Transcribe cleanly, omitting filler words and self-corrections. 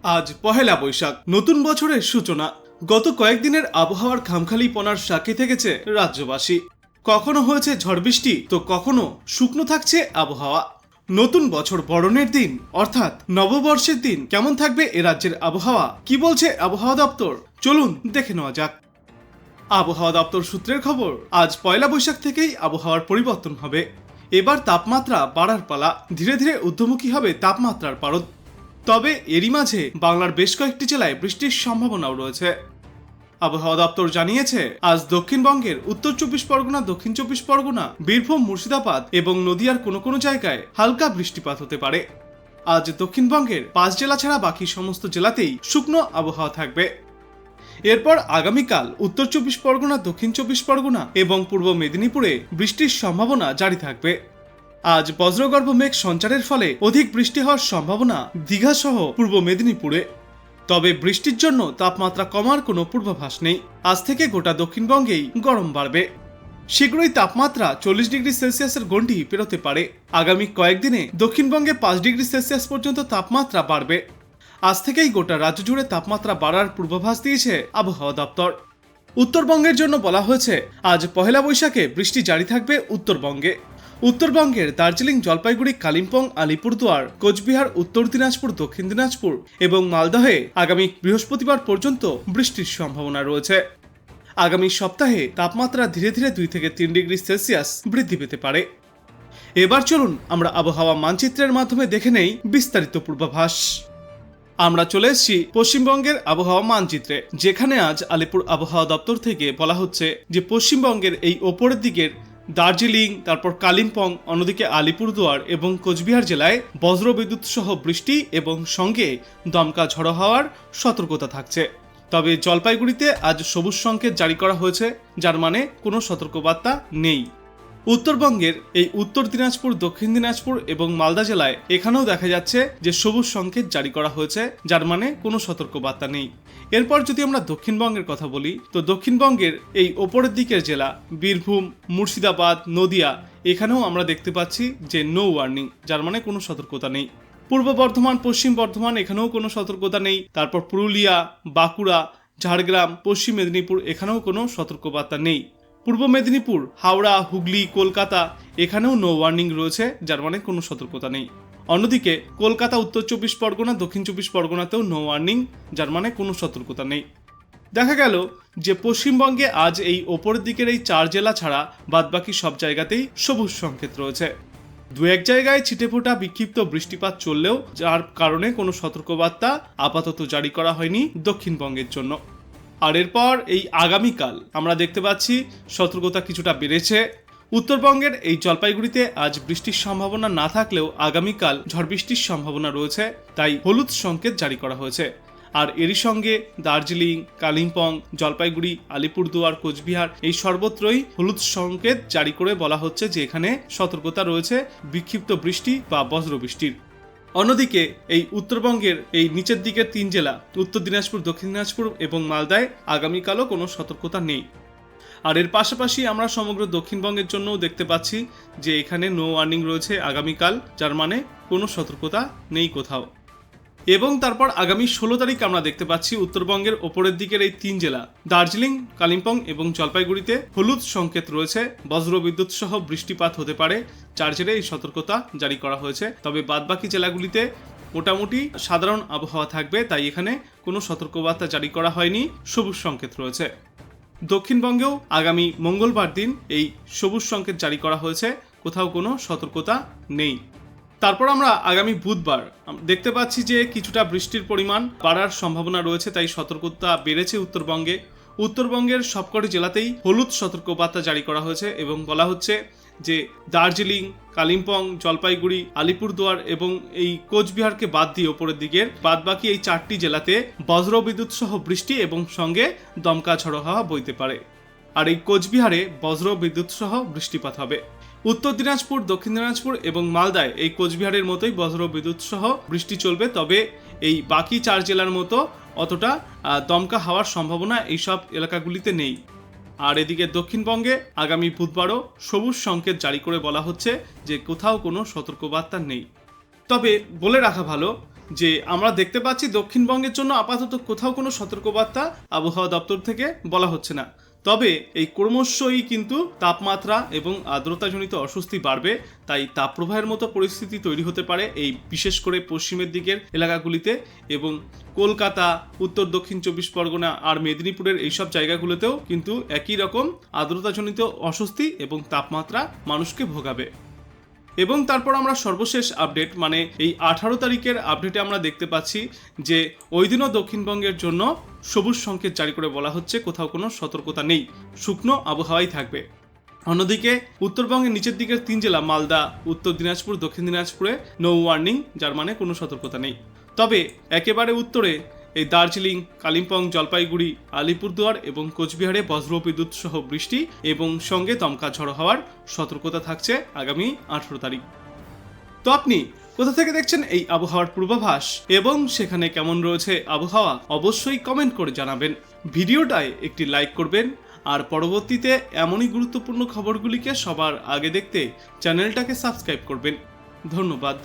আজ পহেলা বৈশাখ, নতুন বছরের সূচনা। গত কয়েকদিনের আবহাওয়ার খামখালিপনার সাক্ষী থেকেছে রাজ্যবাসী। কখনো হয়েছে ঝড় বৃষ্টি, তো কখনো শুকনো থাকছে আবহাওয়া। নতুন বছর বরণের দিন অর্থাৎ নববর্ষের দিন কেমন থাকবে এ রাজ্যের আবহাওয়া, কি বলছে আবহাওয়া দপ্তর, চলুন দেখে নেওয়া যাক। আবহাওয়া দপ্তর সূত্রের খবর, আজ পয়লা বৈশাখ থেকেই আবহাওয়ার পরিবর্তন হবে। এবার তাপমাত্রা বাড়ার পালা, ধীরে ধীরে ঊর্ধ্বমুখী হবে তাপমাত্রার পারদ। তবে এরই মাঝে বাংলার বেশ কয়েকটি জেলায় বৃষ্টির সম্ভাবনাও রয়েছে। আবহাওয়া দপ্তর জানিয়েছে, আজ দক্ষিণবঙ্গের উত্তর 24 পরগনা, দক্ষিণ 24 পরগনা, বীরভূম, মুর্শিদাবাদ এবং নদিয়ার কোনো কোনো জায়গায় হালকা বৃষ্টিপাত হতে পারে। আজ দক্ষিণবঙ্গের 5 জেলা ছাড়া বাকি সমস্ত জেলাতেই শুকনো আবহাওয়া থাকবে। এরপর আগামীকাল উত্তর 24 পরগনা, দক্ষিণ 24 পরগনা এবং পূর্ব মেদিনীপুরে বৃষ্টির সম্ভাবনা জারি থাকবে। আজ বজ্রগর্ভ মেঘ সঞ্চারের ফলে অধিক বৃষ্টি হওয়ার সম্ভাবনা দীঘা সহ পূর্ব মেদিনীপুরে। তবে বৃষ্টির জন্য তাপমাত্রা কমার কোনো পূর্বাভাস নেই। আজ থেকে গোটা দক্ষিণবঙ্গেই গরম বাড়বে। শীঘ্রই তাপমাত্রা 40 ডিগ্রি সেলসিয়াসের গণ্ডি পেরোতে পারে। আগামী কয়েকদিনে দক্ষিণবঙ্গে 5 ডিগ্রি সেলসিয়াস পর্যন্ত তাপমাত্রা বাড়বে। আজ থেকেই গোটা রাজ্য জুড়ে তাপমাত্রা বাড়ার পূর্বাভাস দিয়েছে আবহাওয়া দপ্তর। উত্তরবঙ্গের জন্য বলা হয়েছে, আজ পহেলা বৈশাখে বৃষ্টি জারি থাকবে উত্তরবঙ্গে। উত্তরবঙ্গের দার্জিলিং, জলপাইগুড়ি, কালিম্পং, আলিপুরদুয়ার, কোচবিহার, উত্তর দিনাজপুর, দক্ষিণ দিনাজপুর এবং মালদহে আগামী বৃহস্পতিবার পর্যন্ত বৃষ্টির সম্ভাবনা রয়েছে। আগামী সপ্তাহে তাপমাত্রা ধীরে ধীরে 2 থেকে 3 ডিগ্রি সেলসিয়াস বৃদ্ধি পেতে পারে। এবার চলুন আমরা আবহাওয়া মানচিত্রের মাধ্যমে দেখে নেই বিস্তারিত পূর্বাভাস। আমরা চলে এসেছি পশ্চিমবঙ্গের আবহাওয়া মানচিত্রে, যেখানে আজ আলিপুর আবহাওয়া দপ্তর থেকে বলা হচ্ছে যে পশ্চিমবঙ্গের এই ওপরের দিকের দার্জিলিং, তারপর কালিম্পং, অন্যদিকে আলিপুরদুয়ার এবং কোচবিহার জেলায় বজ্রবিদ্যুৎ সহ বৃষ্টি এবং সঙ্গে দমকা ঝড়ো হওয়ার সতর্কতা থাকছে। তবে জলপাইগুড়িতে আজ সবুজ সংকেত জারি করা হয়েছে, যার মানে কোনো সতর্কবার্তা নেই। উত্তরবঙ্গের এই উত্তর দিনাজপুর, দক্ষিণ দিনাজপুর এবং মালদা জেলায় এখানেও দেখা যাচ্ছে যে সবুজ সংকেত জারি করা হয়েছে, যার মানে কোনো সতর্কবার্তা নেই। এরপর যদি আমরা দক্ষিণবঙ্গের কথা বলি, তো দক্ষিণবঙ্গের এই ওপরের দিকের জেলা বীরভূম, মুর্শিদাবাদ, নদিয়া, এখানেও আমরা দেখতে পাচ্ছি যে নো ওয়ার্নিং, যার মানে কোনো সতর্কতা নেই। পূর্ব বর্ধমান, পশ্চিম বর্ধমান, এখানেও কোনো সতর্কতা নেই। তারপর পুরুলিয়া, বাঁকুড়া, ঝাড়গ্রাম, পশ্চিম মেদিনীপুর, এখানেও কোনো সতর্কবার্তা নেই। পূর্ব মেদিনীপুর, হাওড়া, হুগলি, কলকাতা, এখানেও নো ওয়ার্নিং রয়েছে, যার মানে কোনো সতর্কতা নেই। অন্যদিকে কলকাতা, উত্তর 24 পরগনা, দক্ষিণ 24 পরগনাতেও নো ওয়ার্নিং, যার মানে কোনো সতর্কতা নেই। দেখা গেল যে পশ্চিমবঙ্গে আজ এই ওপরের দিকের এই 4 জেলা ছাড়া বাদবাকি সব জায়গাতেই সবুজ সংকেত রয়েছে। 2-1 জায়গায় ছিটেফোঁটা বিক্ষিপ্ত বৃষ্টিপাত চললেও, যার কারণে কোনো সতর্কবার্তা আপাতত জারি করা হয়নি দক্ষিণবঙ্গের জন্য। আর এরপর এই আগামীকাল আমরা দেখতে পাচ্ছি সতর্কতা কিছুটা বেড়েছে। উত্তরবঙ্গের এই জলপাইগুড়িতে আজ বৃষ্টির সম্ভাবনা না থাকলেও আগামীকাল ঝড় বৃষ্টির সম্ভাবনা রয়েছে, তাই হলুদ সংকেত জারি করা হয়েছে। আর এরই সঙ্গে দার্জিলিং, কালিম্পং, জলপাইগুড়ি, আলিপুরদুয়ার, কোচবিহার, এই সর্বত্রই হলুদ সংকেত জারি করে বলা হচ্ছে যে এখানে সতর্কতা রয়েছে বিক্ষিপ্ত বৃষ্টি বা বজ্রবৃষ্টির। অন্যদিকে এই উত্তরবঙ্গের এই নিচের দিকের 3 জেলা উত্তর দিনাজপুর, দক্ষিণ দিনাজপুর এবং মালদায় আগামীকালও কোনো সতর্কতা নেই। আর এর পাশাপাশি আমরা সমগ্র দক্ষিণবঙ্গের জন্যও দেখতে পাচ্ছি যে এখানে নো ওয়ার্নিং রয়েছে আগামীকাল, যার মানে কোনো সতর্কতা নেই কোথাও। এবং তারপর আগামী 16 তারিখ আমরা দেখতে পাচ্ছি উত্তরবঙ্গের ওপরের দিকের এই 3 জেলা দার্জিলিং, কালিম্পং এবং জলপাইগুড়িতে হলুদ সংকেত রয়েছে, বজ্রবিদ্যুৎ সহ বৃষ্টিপাত হতে পারে, যার জেরে এই সতর্কতা জারি করা হয়েছে। তবে বাদবাকি জেলাগুলিতে মোটামুটি সাধারণ আবহাওয়া থাকবে, তাই এখানে কোনো সতর্কবার্তা জারি করা হয়নি, সবুজ সংকেত রয়েছে। দক্ষিণবঙ্গেও আগামী মঙ্গলবার দিন এই সবুজ সংকেত জারি করা হয়েছে, কোথাও কোনো সতর্কতা নেই। তারপর আমরা আগামী বুধবার দেখতে পাচ্ছি যে কিছুটা বৃষ্টির পরিমাণ বাড়ার সম্ভাবনা রয়েছে, তাই সতর্কতা বেড়েছে উত্তরবঙ্গে। উত্তরবঙ্গের সবকটি জেলাতেই হলুদ সতর্কবার্তা জারি করা হয়েছে এবং বলা হচ্ছে যে দার্জিলিং, কালিম্পং, জলপাইগুড়ি, আলিপুরদুয়ার এবং এই কোচবিহারকে বাদ দিয়ে ওপরের দিকের বাদবাকি এই 4টি জেলাতে বজ্রবিদ্যুৎ সহ বৃষ্টি এবং সঙ্গে দমকা ঝড়ো হাওয়া বইতে পারে। আর এই কোচবিহারে বজ্রবিদ্যুৎ সহ বৃষ্টিপাত হবে। উত্তর দিনাজপুর, দক্ষিণ দিনাজপুর এবং মালদায় এই কোচবিহারের মতোই বজ্রবিদ্যুৎ সহ বৃষ্টি চলবে, তবে এই বাকি 4 জেলার মতো অতটা দমকা হওয়ার সম্ভাবনা এইসব এলাকাগুলিতে নেই। আর এদিকে দক্ষিণবঙ্গে আগামী বুধবারও সবুজ সংকেত জারি করে বলা হচ্ছে যে কোথাও কোনো সতর্কবার্তা নেই। তবে বলে রাখা ভালো যে আমরা দেখতে পাচ্ছি দক্ষিণবঙ্গের জন্য আপাতত কোথাও কোনো সতর্কবার্তা আবহাওয়া দপ্তর থেকে বলা হচ্ছে না। তবে এই ক্রমশই কিন্তু তাপমাত্রা এবং আর্দ্রতাজনিত অস্বস্তি বাড়বে, তাই তাপপ্রবাহের মতো পরিস্থিতি তৈরি হতে পারে এই বিশেষ করে পশ্চিমের দিকের এলাকাগুলিতে, এবং কলকাতা, উত্তর দক্ষিণ 24 পরগনা আর মেদিনীপুরের এইসব জায়গাগুলোতেও কিন্তু একই রকম আর্দ্রতাজনিত অস্বস্তি এবং তাপমাত্রা মানুষকে ভোগাবে। এবং তারপর আমরা সর্বশেষ আপডেট মানে এই 18 তারিখের আপডেটে আমরা দেখতে পাচ্ছি যে ওই দিনও দক্ষিণবঙ্গের জন্য সবুজ সংকেত জারি করে বলা হচ্ছে কোথাও কোনো সতর্কতা নেই, শুকনো আবহাওয়াই থাকবে। অন্যদিকে উত্তরবঙ্গের নিচের দিকের 3 জেলা মালদা, উত্তর দিনাজপুর, দক্ষিণ দিনাজপুরে নো ওয়ার্নিং, যার মানে কোনো সতর্কতা নেই। তবে একেবারে উত্তরে এই দার্জিলিং, কালিম্পং, জলপাইগুড়ি, আলিপুরদুয়ার এবং কোচবিহারে বজ্রবিদ্যুৎ সহ বৃষ্টি এবং সঙ্গে দমকা ঝড়ো হওয়ার সতর্কতা থাকছে আগামী 18 তারিখ। তো আপনি কোথা থেকে দেখছেন এই আবহাওয়ার পূর্বাভাস এবং সেখানে কেমন রয়েছে আবহাওয়া অবশ্যই কমেন্ট করে জানাবেন। ভিডিওটায় একটি লাইক করবেন আর পরবর্তীতে এমনই গুরুত্বপূর্ণ খবরগুলিকে সবার আগে দেখতে চ্যানেলটাকে সাবস্ক্রাইব করবেন। ধন্যবাদ।